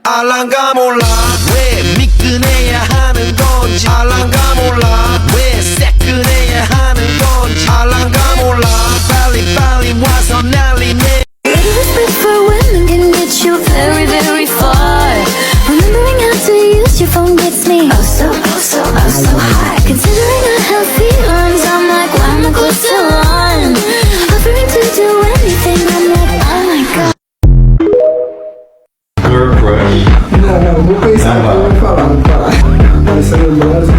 알랑가 몰라 왜 미끈해야 하는 건지 알랑가 몰라 왜 새끈해야 하는 건지 알랑가 몰라 빨리 와서 난리내 For women can get you very, very far. Remembering how to use your phone gets me so high. Considering I have feelings, I'm like, why am I close to one? Offering to do anything, I'm like, oh my god. Girl crush. Não, vou pensar, vou falar. Essa lembrança.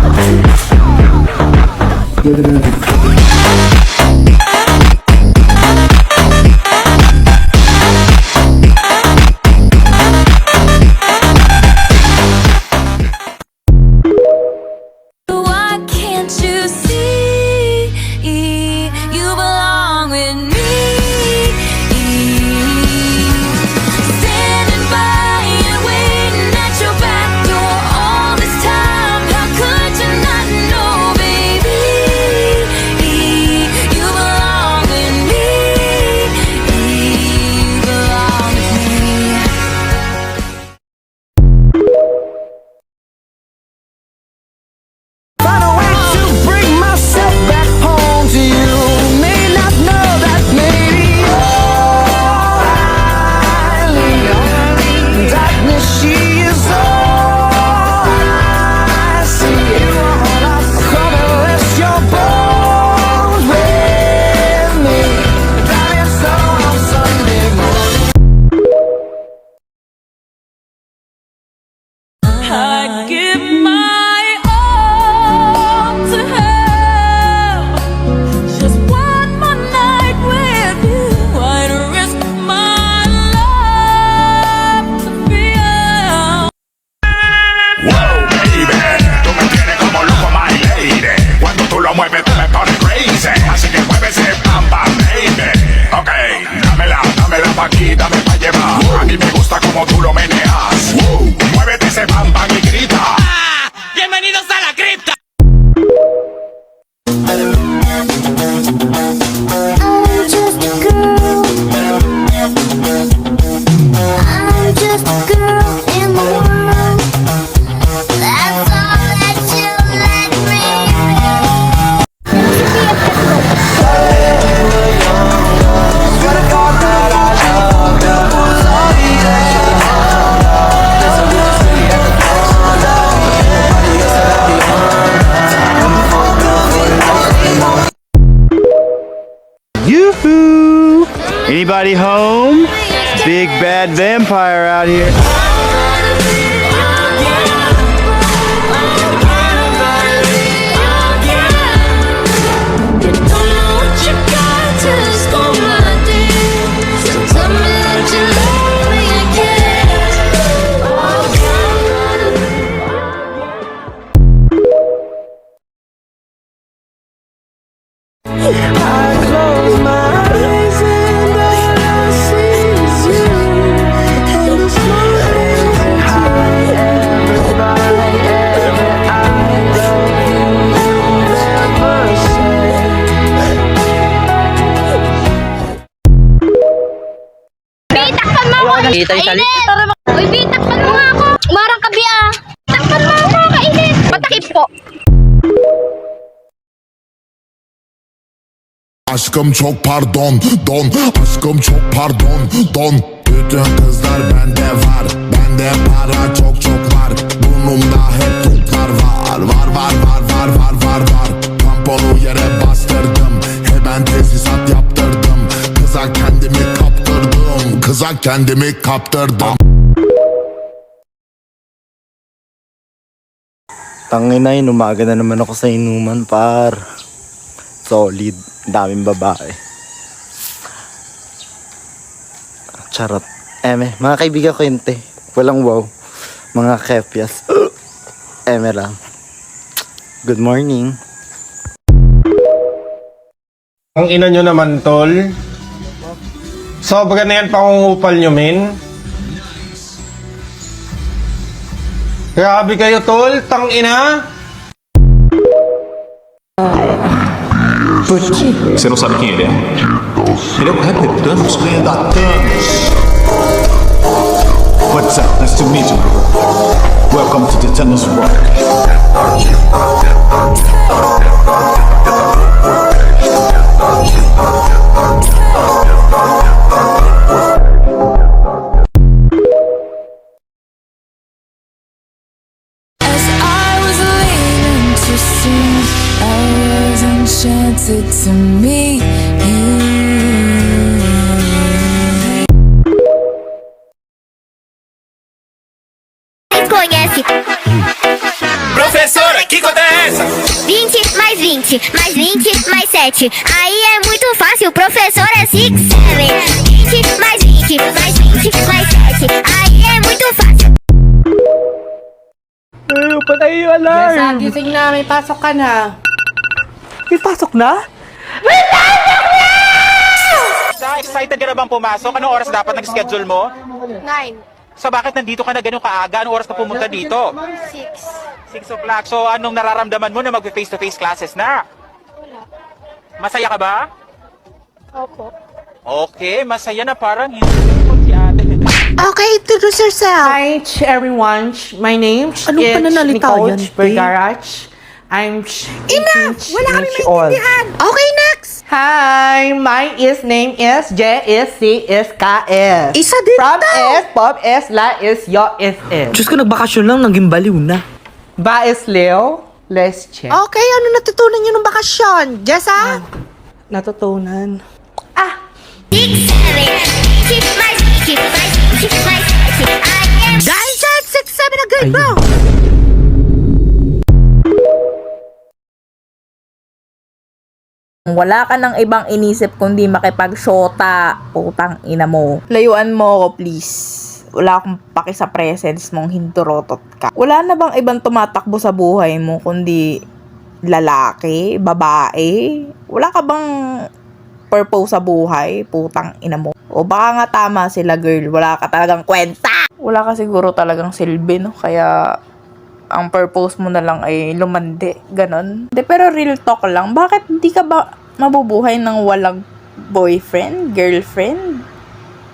Why can't you see you belong with me? Standing by and waiting at your back door all this time. How could you not know, baby? You belong with me. You belong with me. Find a way to bring myself back home to you. May not know that maybe only darkness she is all I see. Come and rest your bones with me. Drive your soul on Sunday morning. I give my all to have just one more night with you. I'd risk my love to feel. Wow, baby, tú me tienes como loco, my lady. Cuando tú lo mueves, tú me pones crazy. Así que mueve ese bam bam, baby. Ok, dámela pa' aquí, dame pa' llevar. A mí me gusta como tú lo meneas. Muévete ese bam bam y grita. ¡Bienvenidos a la cripta! I'm just a girl. I'm just a girl in the world. That's all that you let me Yoo-hoo! Anybody home? Big bad vampire out here. I close my eyes and all I see is you. And the smile hi everybody, I love you never say. Bitakpan mo ako! Kainit! Uy, bitakpan mo nga ako! Umarang kabi ah! Takpan mo ako! Kainit! Patakip po! Aşkım çok pardon, don. Aşkım çok pardon, don. Bütün kızlar bende var. Bende para çok var. Burnumda hep toplar var. Var. Tamponu yere bastırdım. Hemen tesisat yaptırdım. Kıza kendimi kaptırdım. Tangina yun, umaga na naman ako sa inuman, par. Solid, daming babae. Charot. Mga kaibigan ko yun, te. Walang wow. Mga kepyas. Lang. Good morning. Ang ina nyo naman, tol. Sobra na yan pangungupal nyo, min. Grabe kayo, tol. Tang ina. Você não sabe quem ele é? Ele é o rapper Thanos, lenda Thanos. to meet you. Welcome to the tennis world. As I was leaving to sing, I was enchanted to meet you. Conhece Professora, que conta é essa? 20 mais 20 mais 20 mais 7. Aí é muito fácil, professor é 6, 7. 20 mais 20 mais 20 mais 7. Aí é muito fácil. Patay yung alarm! Jessa, gising na. May pasok ka na. May pasok na? Excited ka na bang pumasok? Anong oras dapat nag-schedule mo? 9, So bakit nandito ka na ganun kaaga? Anong oras ka pumunta dito? 6. 6 o'clock. So anong nararamdaman mo na mag-face-to-face classes na? Masaya ka ba? Opo. Okay, masaya na parang hindi si ate. Okay, introduce yourself. Hi everyone. My name is Nicole Bergarach. I'm wala kami maintindihan. Okay, next. Hi, my name is JSCSKS. Isa din From S, Pop S, La is, Yo is S. Diyos ko, nagbakasyon lang, naging baliw na. Ba is Leo, let's check. Okay, ano natutunan nyo ng bakasyon? Jessa? Natutunan. 6, 7. 20 mais 20 mais 20 mais 7. Aí é Dahil dyan, 6-7 na grade mo. Wala ka ng ibang inisip kundi makipag-shota, putang ina mo. Layuan mo ako, please. Wala akong paki sa presence mong hinturotot ka. Wala na bang ibang tumatakbo sa buhay mo kundi lalaki, babae? Wala ka bang purpose sa buhay, putang ina mo? O baka nga tama sila, girl. Wala ka talagang kwenta. Wala ka siguro talagang silbi, no? Kaya ang purpose mo na lang ay lumandi, ganon. De, pero real talk lang, bakit di ka ba mabubuhay ng walang boyfriend, girlfriend?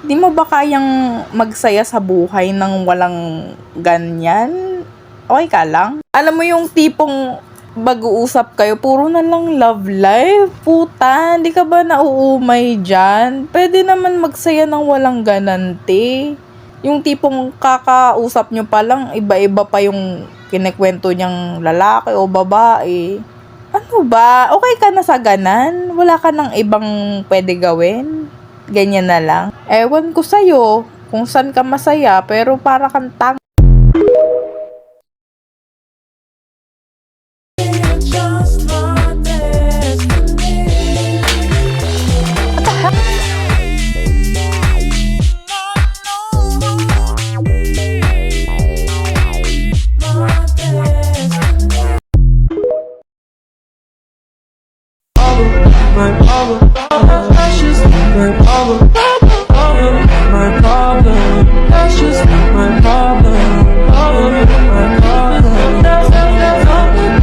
Di mo ba kayang magsaya sa buhay ng walang ganyan? Okay ka lang? Alam mo yung tipong mag-uusap kayo, puro na lang love life, puta, di ka ba nauumay dyan? Pwede naman magsaya ng walang ganante. Yung tipong kakausap nyo pa lang, iba-iba pa yung kinikwento niyang lalaki o babae. Ano ba? Okay ka na sa ganan? Wala ka ng ibang pwede gawin? Ganyan na lang? Ewan ko sa'yo kung saan ka masaya, pero para kang tang... My problem, that's just my problem. My problem, that's just my problem. My problem, that's my problem.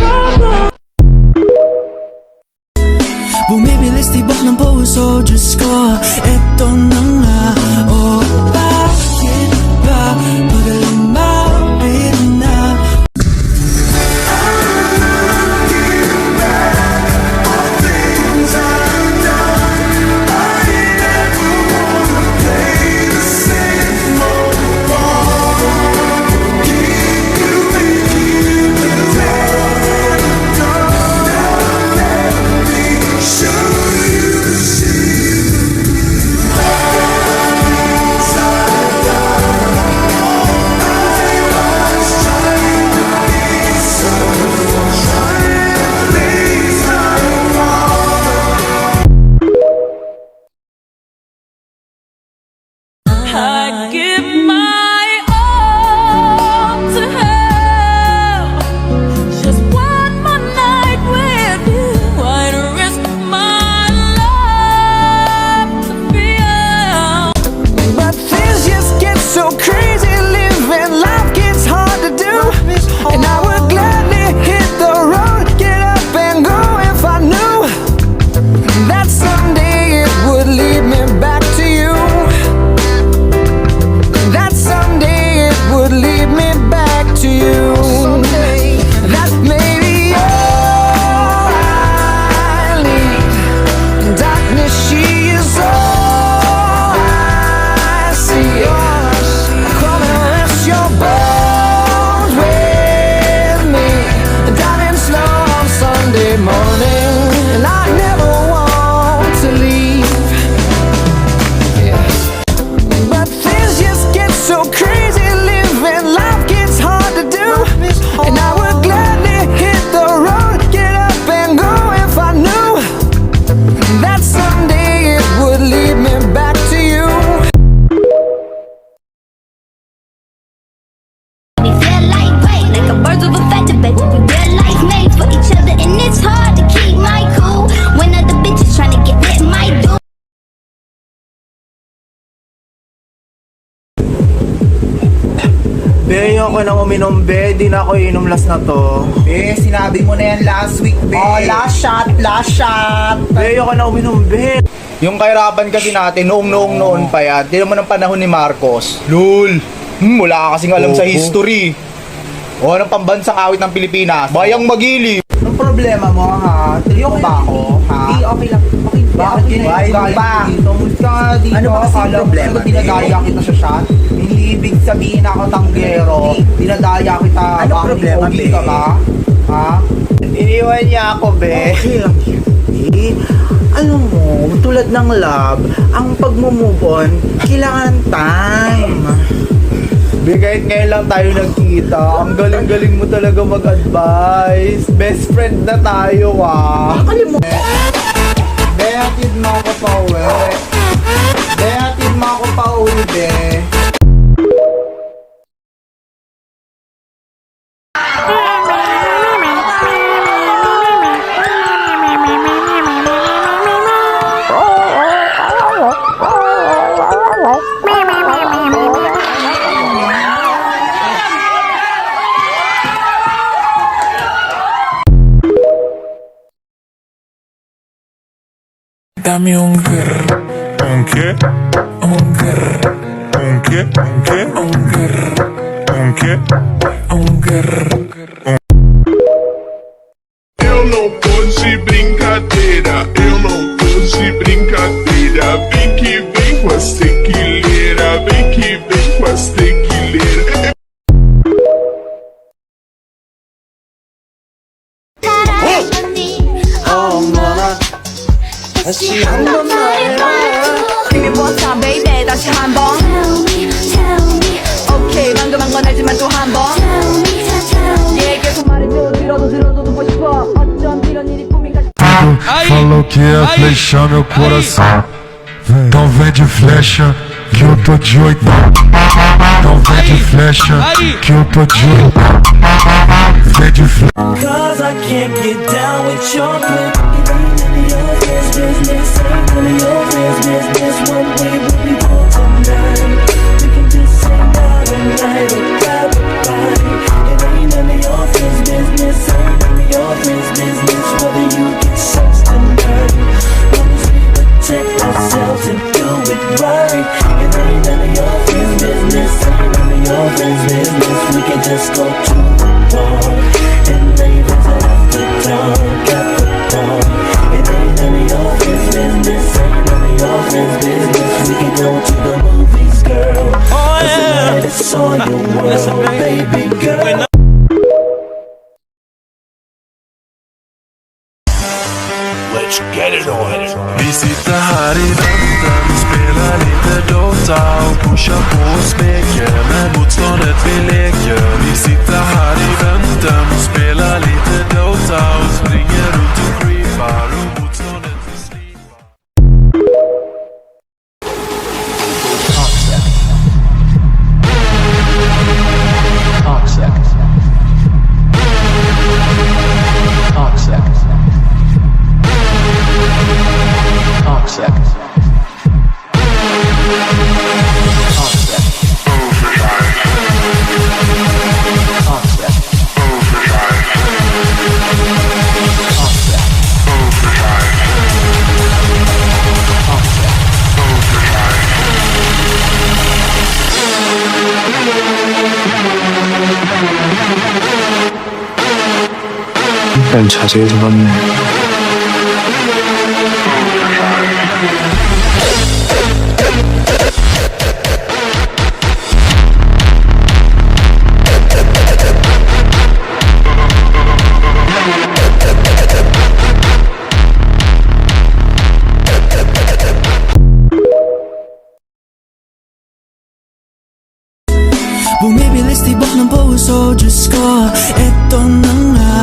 Bumibilis tibok ng puso, Diyos ko, eto na nga. Oh, bakit ba pag-alumapit na? I give my all to have just one more night with you. I'd risk my life to feel. But things just get so crazy, living life gets hard to do. And I would gladly hit the road, get up and go if I knew that someday it would lead me back to you. so crazy living, life gets hard to do. And I would gladly hit the road, get up and go if I knew that someday it would lead me back to you. We feel lightweight, like a birds of a feather, but we real life made for each other, and it's hard to keep my cool when other bitches trying to get lit my do. Be, ayoko na uminom, be. Di na ako inom last na to. Be, sinabi mo na yan last week, be. Oh, last shot, last shot. Be, ayoko na uminom, be. Yung kahirapan kasi natin, noong pa yan. Di naman ang panahon ni Marcos. Lul! Wala ka kasing alam sa history. O, anong pambansang awit ng Pilipinas? Bayang Magili. Anong problema mo, ha? Triyok ba ako, ha? Di, okay lang. Okay, Bakit okay yun lang. yung galit dito? Mulit ka nga dito. Ano ba kasi Akala mo problema, talaga dinadaya kita sa shot? Hindi ibig sabihin ako tanggero. Dinadaya kita. Ano Bakit problema, pogi be? ka ba? Ha? Iniwan niya ako, be. Okay lang yun, be. Alam mo, tulad ng love, ang pag-move on, kailangan time. Be, kahit ngayon lang tayo nagkita, ang galing-galing mo talaga mag-advise. Best friend na tayo, ah. Be, hatid mo ako pa uwi. Be, hatid mo ako pa uwi, be. Dame un grr. ¿Un qué? Un grr. ¿Un qué? ¿Un qué? Un grr. ¿Un qué? Un grr. Eu não tô de brincadeira, eu não tô de brincadeira. Vem que vem com as tequileira, vem que vem com as tequileira. 다시 한 번만 해봐. Give me one time, baby. 다시 한 번. 오케이, 방금 한 건 알지만 또 한 번. Yeah, 계속 말해줘. 들어도 듣고 싶어. 어쩜 이런 일이 꿈인가. Falou que ia flechar meu coração. Então vem de flecha, que eu tô de oitão. Então vem de flecha, que eu tô de oitão. Vem de flecha. Cause I can't get down with your plan. It ain't none of your business. Ain't none of your business. One way we'll be born tonight. We can just hang out all night or grab a bite. It ain't none of your business. Ain't none of your business. Whether you get sex tonight. Long as we protect ourselves and do it right. It ain't none of your business. Ain't none of your business. We can just go to the bar and leave it till after dark, after dark. It ain't none of your business, ain't none of your business. We can go to the movies, girl. Oh, yeah. 'Cause tonight it's all your world, baby girl. Let's get it on. Vi sitter här i väntan, spelar lite Dota och pushar på och smeker med motståndet vi leker. Vi sitter här i väntan och spelar lite Dota och springer runt och creepar och motståndet vi slipar. 난 자제해서 갔네. bumibilis tibok ng puso, Diyos ko, eto na nga.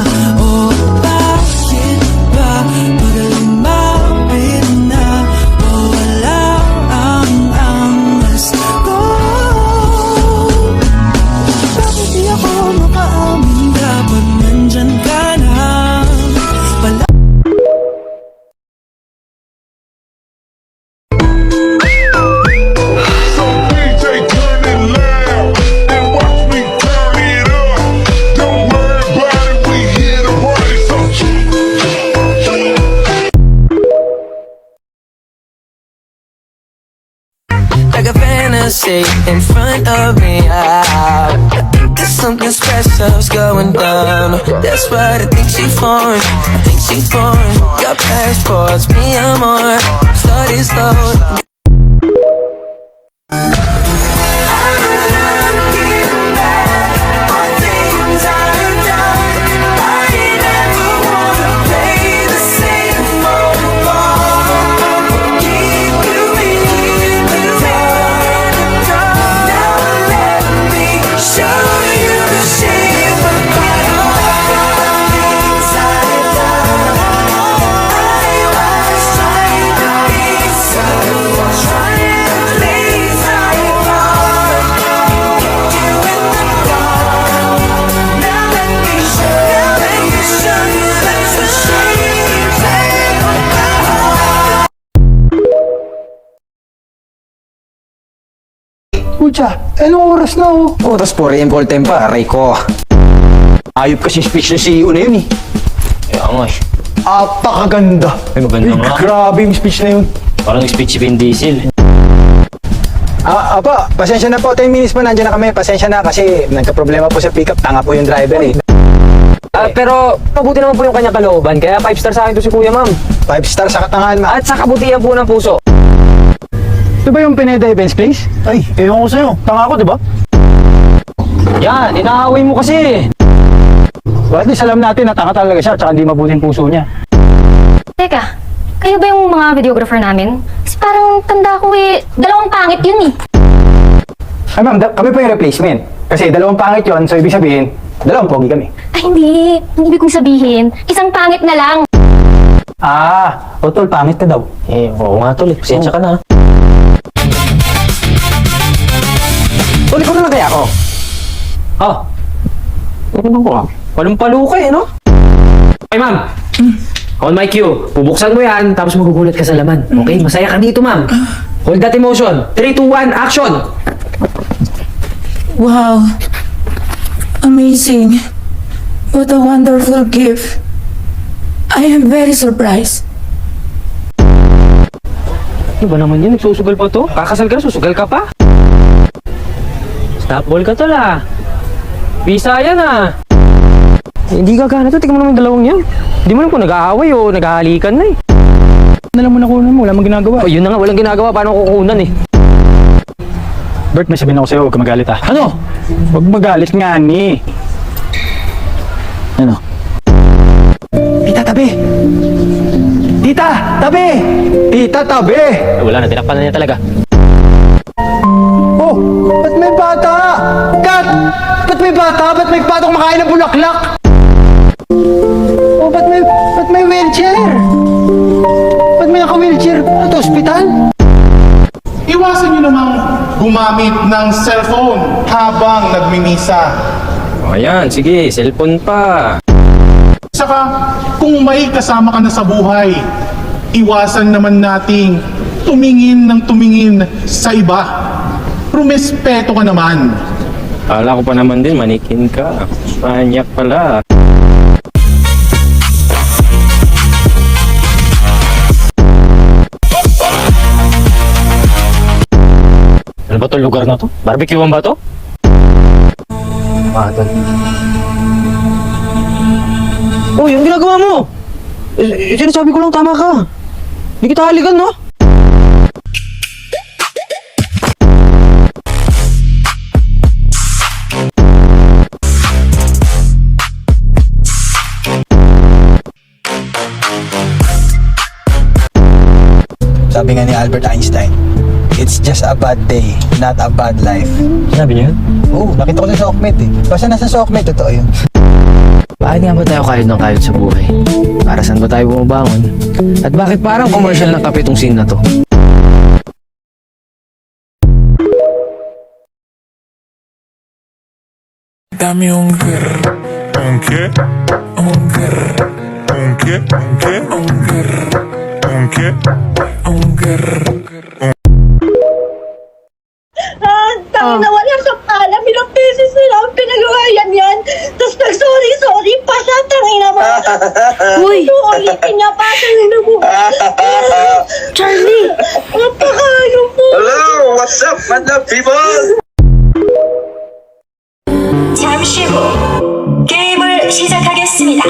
Oh, bakit ba magaling mapit na wala ang angas ko? Bakit di ako makaamin kapag nandyan ka na pala? So DJ, turn it loud and watch me turn it up. Don't worry about it, we here to party. So Like a fantasy in front of me. I think there's something special's going down. That's what I think she foreign. I think she foreign. Got passports, me I'm on. Started slow. Pucha, anong oras na oh? Oras po rin, call time pa, aray ko. Ayop kasi speech ng CEO na yun eh. Kaya nga eh. Apakaganda. Ay, maganda nga. Grabe yung speech na yun. Parang speech si Vin Diesel. Apa, pasensya na po. 10 minutes pa nandiyan na kami. Pasensya na kasi nagka-problema po sa pickup. Tanga po yung driver eh. Pero mabuti naman po yung kanyang kalooban, kaya 5 star sa akin to si Kuya Ma'am. 5 star sa katangahan, ma. At sa kabutihan po ng puso. Ito ba yung Pineda Events Place? Ay, ewan ko sa'yo. Tanga ako, di ba? Yan, inaaway mo kasi. Well, at least alam natin na tanga talaga siya at saka hindi mabuting puso niya. Teka, kayo ba yung mga videographer namin? Kasi parang tanda ko eh, dalawang pangit yun eh. Ay ma'am, kami po yung replacement. Kasi dalawang pangit yun, so ibig sabihin, dalawang pogi kami. Ay hindi, ang ibig kong sabihin, isang pangit na lang. Tol, pangit ka daw. Eh, oo nga tol, pasensya ka na. Tol, ikaw na lang kaya ako. Ano bang ko? Palumpalo ka eh, no? Okay, ma'am. On my cue, bubuksan mo yan, tapos magugulat ka sa laman. Okay, masaya ka dito, ma'am. Hold that emotion. 3, 2, 1, action! Wow. Amazing. What a wonderful gift. I am very surprised. Ano ba naman yun? Nagsusugal pa to? Kakasal ka na, susugal ka pa? Stop ball ka to la. Visa yan ah. Hindi gagana to, tingnan mo naman yung dalawang yan. Hindi mo naman kung nag-aaway o naghahalikan na eh. Nalang mo na kunan mo, wala mong ginagawa. O yun na nga, walang ginagawa, paano kukunan eh. Bert, may sabihin ako sa'yo, huwag ka magalit ah. Ano? Huwag magalit nga ni. Ano? Tita, tabi! Tita, tabi! Tita, tabi! Eh, wala na, tinakpan na niya talaga. Oh, ba't may bata? Kat! Ba't may bata? Ba't may patong makain ng bulaklak? Oh, ba't may wheelchair? Ba't may naka-wheelchair at ospital? iwasan nyo namang gumamit ng cellphone habang nagmimisa. O ayan, sige, cellphone pa. Saka, kung may kasama ka na sa buhay, iwasan naman nating tumingin ng tumingin sa iba. Rumespeto ka naman. Kala ko pa naman din, manikin ka. Manyak pala. Ano ba to lugar na to? Barbecuean ba to? Oh, yung ginagawa mo! Sinasabi ko lang tama ka. Hindi kita haligan, no? Sabi nga ni Albert Einstein, it's just a bad day, not a bad life. Sabi niya? Oo, nakita ko sa Sokmed eh. Basta nasa Sokmed, totoo yun. Bakit nga ba tayo kayod ng kayod sa buhay? Para saan ba tayo bumabangon? At bakit parang commercial ng kape tong scene na to? Dame un grr. ¿Un qué? Un grr. ¿Un qué? ¿Un qué? Un grr. ¿Un qué? Un grr. Tangina, wala sa pala. Ilang beses nila ang pinagawayan yan. Tapos nag-sorry pa siya. Tangina mo. Uy! Ulitin niya pa. Tangina mo. Charlie! Napakayo mo. Hello, what's up, madam people? 잠시 후 게임을 시작하겠습니다.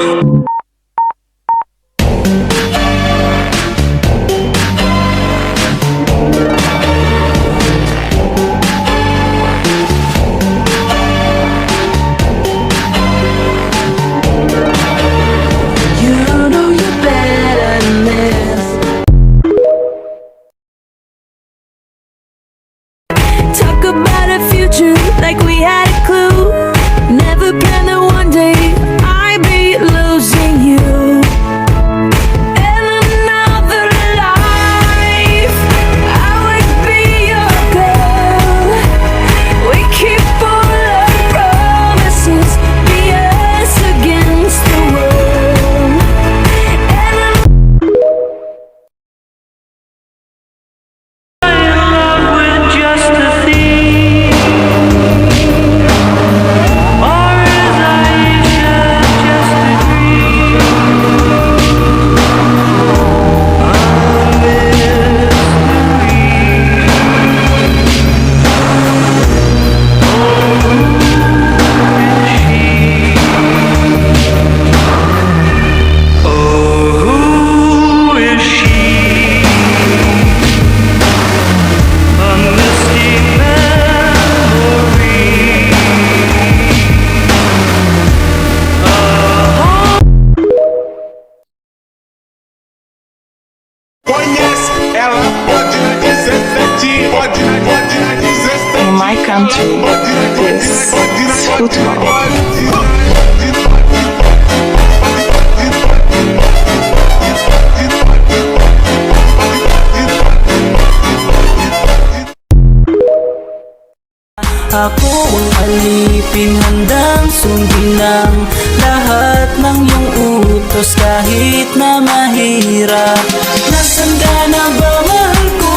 Talk about a future like we had a clue. Never planned that one day I'd be losing you. In another life, I would be your girl. We keep all our promises, be us against the world. In my country, this is football. Ako ang alipin, handang sundin ang lahat ng iyong utos kahit na mahirap. Nasaan ka na ba, mahal ko?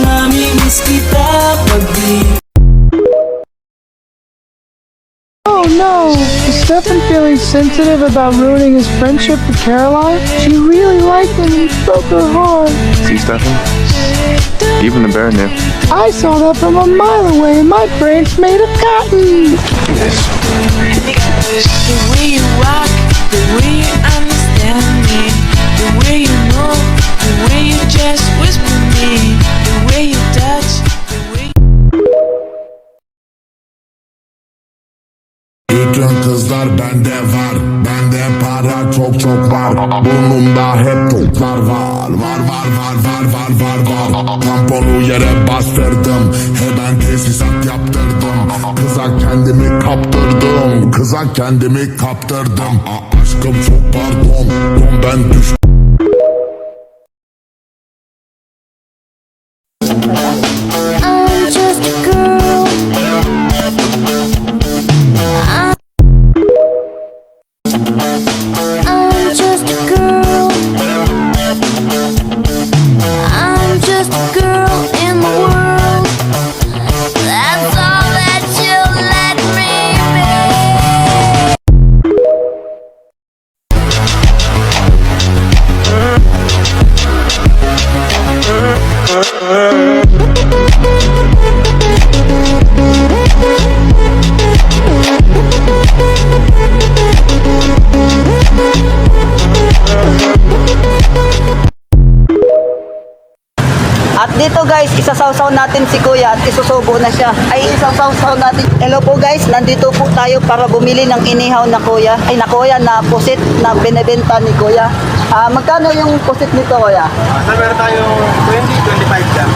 Namimiss kita pag di. Oh no! Is Stefan feeling sensitive about ruining his friendship with Caroline? She really liked him and broke her heart. See, Stefan? Even the bear knew. I saw that from a mile away and my brain's made of cotton. The way you walk, the way you understand me, the way you move, the way you just whisper me, the way you touch, the way Bütün kızlar bende var. Bende para çok çok var. Burnumda hep toplar var. Var. Tamponu yere bastırdım. Hemen tesisat yaptırdım. Kıza kendimi kaptırdım. Aşkım çok pardon. Ben düştüm. I'm just a girl. I'm just a girl. I'm just a girl in the world. That's all that you'll let me be. At dito guys, isasawsaw natin si Kuya at isusubo na siya. Ay, isasawsaw natin. Hello po guys, nandito po tayo para bumili ng inihaw na Kuya. Ay, na Kuya, na pusit na binebenta ni Kuya. Magkano yung pusit nito Kuya? Sa meron tayo 20-25 dyan.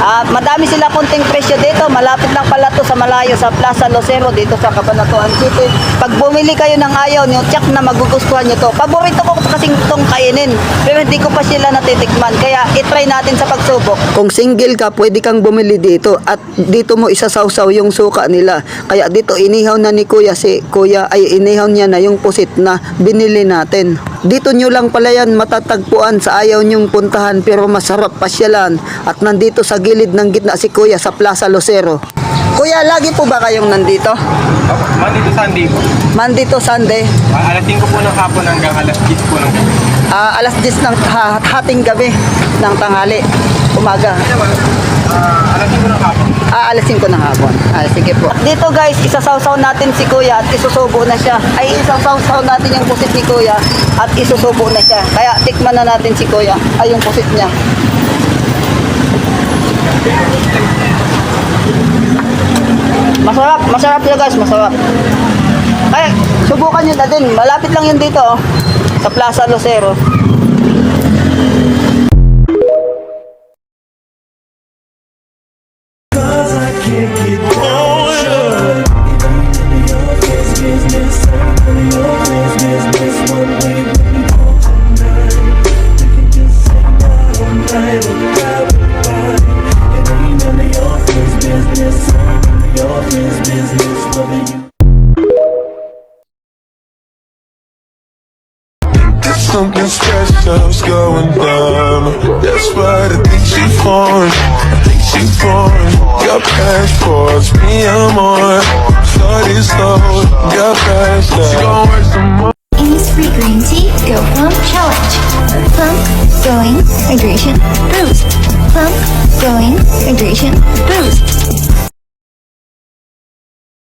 Madami sila kunting presyo dito. Malapit lang pala to sa malayo sa Plaza Lucero dito sa Cabanatuan City. Pag bumili kayo ng ayaw nyo, check na magugustuhan nyo to. Paborito ko kasing itong kainin. Pero hindi ko pa sila natitikman. Kaya itry natin sa pagsubok. Kung single ka, pwede kang bumili dito. At dito mo isasawsaw yung suka nila. Kaya dito inihaw na ni Kuya si Kuya ay inihaw niya na yung pusit na binili natin. Dito nyo lang pala yan matatagpuan sa ayaw nyong puntahan pero masarap pasyalan. At nandito sa gilid ng gitna si Kuya sa Plaza Lucero. Kuya, lagi po ba kayong nandito? Monday to Sunday po. Monday to Sunday? Alas 5 po ng hapon hanggang alas 10 po ng gabi. Alas 10 ng hating gabi ng tanghali. Umaga. Alas 5 ng hapon. Alas 5 ng hapon. Sige po. At dito guys, isasawsaw natin si Kuya at isusubo na siya. Ay, isasawsaw natin yung pusit ni Kuya at isusubo na siya. Kaya tikman na natin si Kuya. Ay, yung pusit niya. Masarap siya guys, masarap. Ay, subukan nyo na din. Malapit lang yun dito, oh, sa Plaza Lucero. Something special's going down. That's what I think she foreign. I think she foreign. Got passports, me I'm on. Started slow, got past that. She gon' work some more. Innisfree Green Tea Go Plump Challenge. Plump, glowing, hydration, boost. Plump, glowing, hydration, boost.